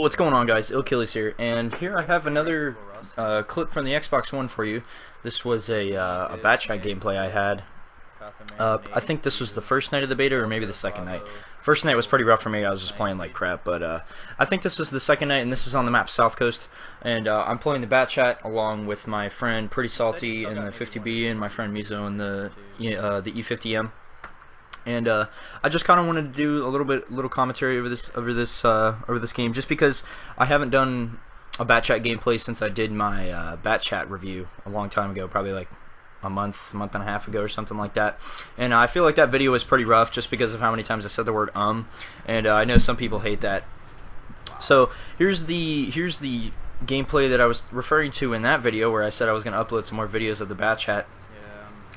What's going on, guys? Achilles here, and here I have another clip from the Xbox One for you. This was a batch chat gameplay I had. I think this was the first night of the beta, or maybe the second night. First night was pretty rough for me. I was just playing like crap, but I think this was the second night, and this is on the map South Coast. And I'm playing the batch chat along with my friend Pretty Salty in the 50B and my friend Mizo in the E50M. And I just kind of wanted to do a little commentary over this game, just because I haven't done a batch chat gameplay since I did my batch chat review a long time ago, probably like a month and a half ago or something like that. And I feel like that video was pretty rough just because of how many times I said the word and I know some people hate that. So here's the gameplay that I was referring to in that video, where I said I was going to upload some more videos of the batch chat.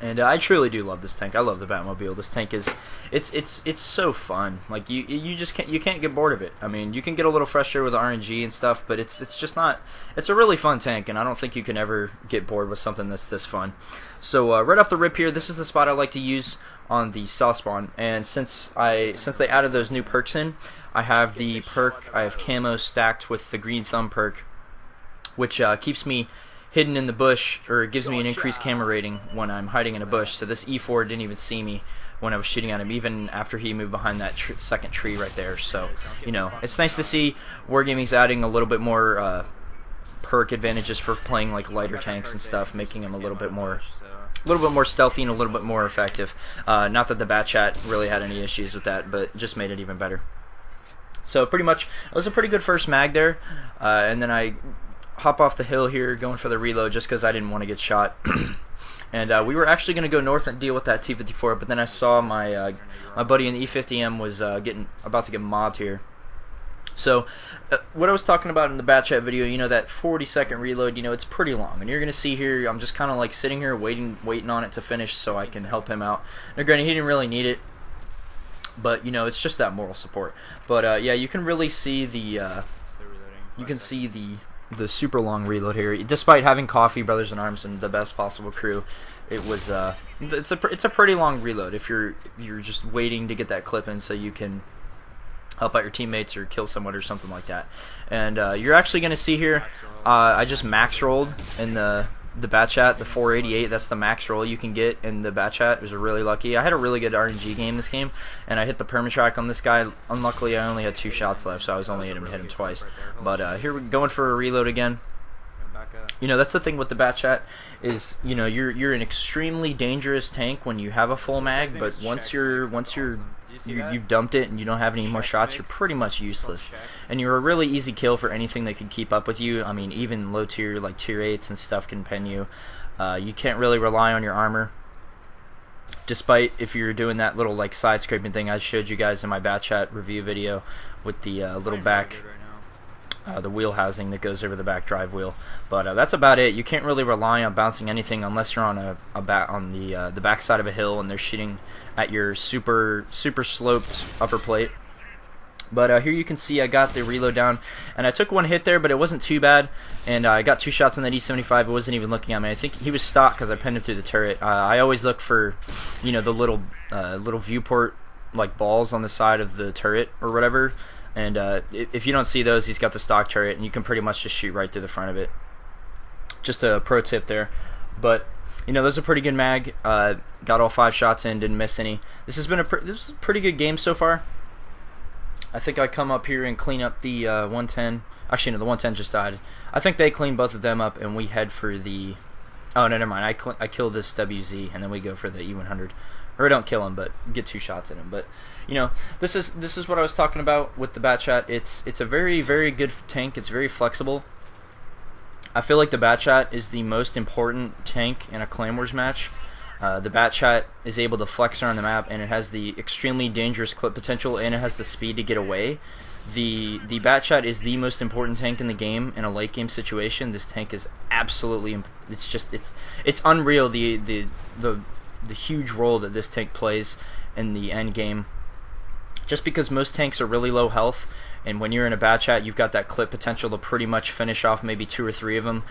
And I truly do love this tank. I love the Batmobile. This tank is, it's so fun. Like you just can't get bored of it. I mean, you can get a little frustrated with the RNG and stuff, but it's just not. It's a really fun tank, and I don't think you can ever get bored with something that's this fun. So right off the rip here, this is the spot I like to use on the south spawn. And since they added those new perks in, I have the perk. I have camo stacked with the green thumb perk, which keeps me hidden in the bush, or it gives me an increased camera rating when I'm hiding in a bush. So this E4 didn't even see me when I was shooting at him, even after he moved behind that second tree right there. So, you know, it's nice to see Wargaming's adding a little bit more perk advantages for playing like lighter tanks and stuff, making them a little bit more stealthy and a little bit more effective. Not that the batch chat really had any issues with that, but just made it even better. So pretty much, it was a pretty good first mag there, and then I hop off the hill here, going for the reload just because I didn't want to get shot. And we were actually going to go north and deal with that T-54, but then I saw my buddy in the E50M was about to get mobbed here. So what I was talking about in the batch chat video, you know, that 40-second reload, you know, it's pretty long, and you're going to see here I'm just kind of like sitting here waiting on it to finish so I can help him out. Now granted, he didn't really need it, but you know, it's just that moral support. But yeah, you can really see the the super long reload here. Despite having Coffee Brothers in Arms and the best possible crew, it was it's a pretty long reload if you're just waiting to get that clip in so you can help out your teammates or kill someone or something like that. And you're actually going to see here, I just max rolled in the batch chat, the 488. That's the max roll you can get in the batch chat. It was really lucky. I had a really good RNG game this game, and I hit the permatrack on this guy. Unluckily, I only had 2 shots left, so I was only able to hit him twice. But here we're going for a reload again. You know, that's the thing with the batch chat is, you know, you're an extremely dangerous tank when you have a full mag, but once you've dumped it and you don't have any more shots, you're pretty much useless. And you're a really easy kill for anything that could keep up with you. I mean, even low tier, like tier 8s and stuff, can pen you. You can't really rely on your armor, despite if you're doing that little like side scraping thing I showed you guys in my batch chat review video with the little back, the wheel housing that goes over the back drive wheel. But that's about it. You can't really rely on bouncing anything unless you're on the back side of a hill and they're shooting at your super sloped upper plate. But here you can see I got the reload down, and I took one hit there, but it wasn't too bad, and I got 2 shots on that E75. It wasn't even looking at me. I think he was stopped because I pinned him through the turret. I always look for, you know, the little viewport like balls on the side of the turret or whatever. And if you don't see those, he's got the stock turret, and you can pretty much just shoot right through the front of it. Just a pro tip there. But you know, this is a pretty good mag. Got all 5 shots in, didn't miss any. This is a pretty good game so far. I think I come up here and clean up the 110. Actually, no, the 110 just died. I think they clean both of them up, and we head for the. Oh no, never mind. I kill this WZ, and then we go for the E100. Or I don't kill him, but get 2 shots at him. But you know, this is what I was talking about with the batch chat. It's a very good tank. It's very flexible. I feel like the batch chat is the most important tank in a Clan Wars match. The batch chat is able to flex around the map, and it has the extremely dangerous clip potential, and it has the speed to get away. The batch chat is the most important tank in the game in a late game situation. This tank is absolutely, it's unreal the huge role that this tank plays in the end game. Just because most tanks are really low health, and when you're in a batch chat, you've got that clip potential to pretty much finish off maybe 2 or 3 of them,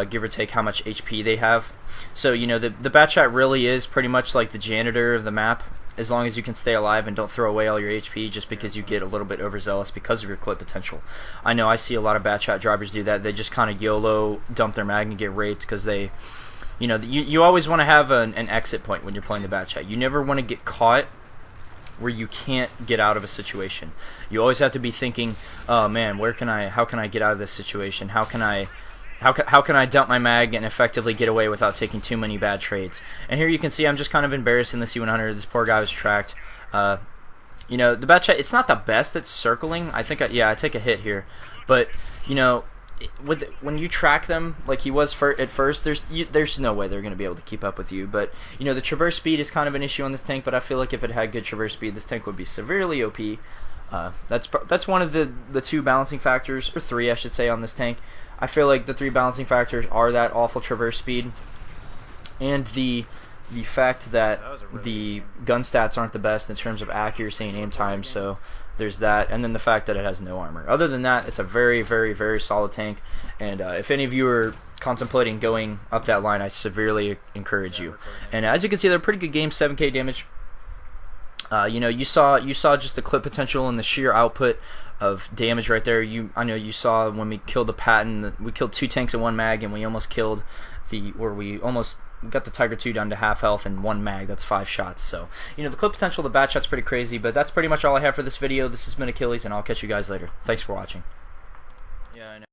give or take how much HP they have. So you know, the batch chat really is pretty much like the janitor of the map. as long as you can stay alive and don't throw away all your HP just because you get a little bit overzealous because of your clip potential. I know I see a lot of bad shot drivers do that. They just kind of YOLO dump their mag and get raped because they, you always want to have an exit point when you're playing the bad shot. You never want to get caught where you can't get out of a situation. You always have to be thinking, oh man, how can I get out of this situation? How can I dump my mag and effectively get away without taking too many bad trades? And here you can see I'm just kind of embarrassing the C100. This poor guy was tracked. The bad shot, it's not the best at circling. I think I take a hit here, but when you track them like he was at first, there's no way they're going to be able to keep up with you. But the traverse speed is kind of an issue on this tank, but I feel like if it had good traverse speed, this tank would be severely OP. That's one of the two balancing factors, or three I should say, on this tank. I feel like the three balancing factors are that awful traverse speed and the fact that the gun stats aren't the best in terms of accuracy and aim time, so there's that, and then the fact that it has no armor. Other than that, it's a very, very, very solid tank, and if any of you are contemplating going up that line, I severely encourage you. And as you can see, they're pretty good games, 7k damage. You saw just the clip potential and the sheer output of damage right there. I know you saw when we killed the Patton, we killed 2 tanks in 1 mag, and we almost killed we got the Tiger 2 down to half health in 1 mag. That's 5 shots. So the clip potential, the bad shot's pretty crazy. But that's pretty much all I have for this video. This has been Achilles, and I'll catch you guys later. Thanks for watching. Yeah, I know.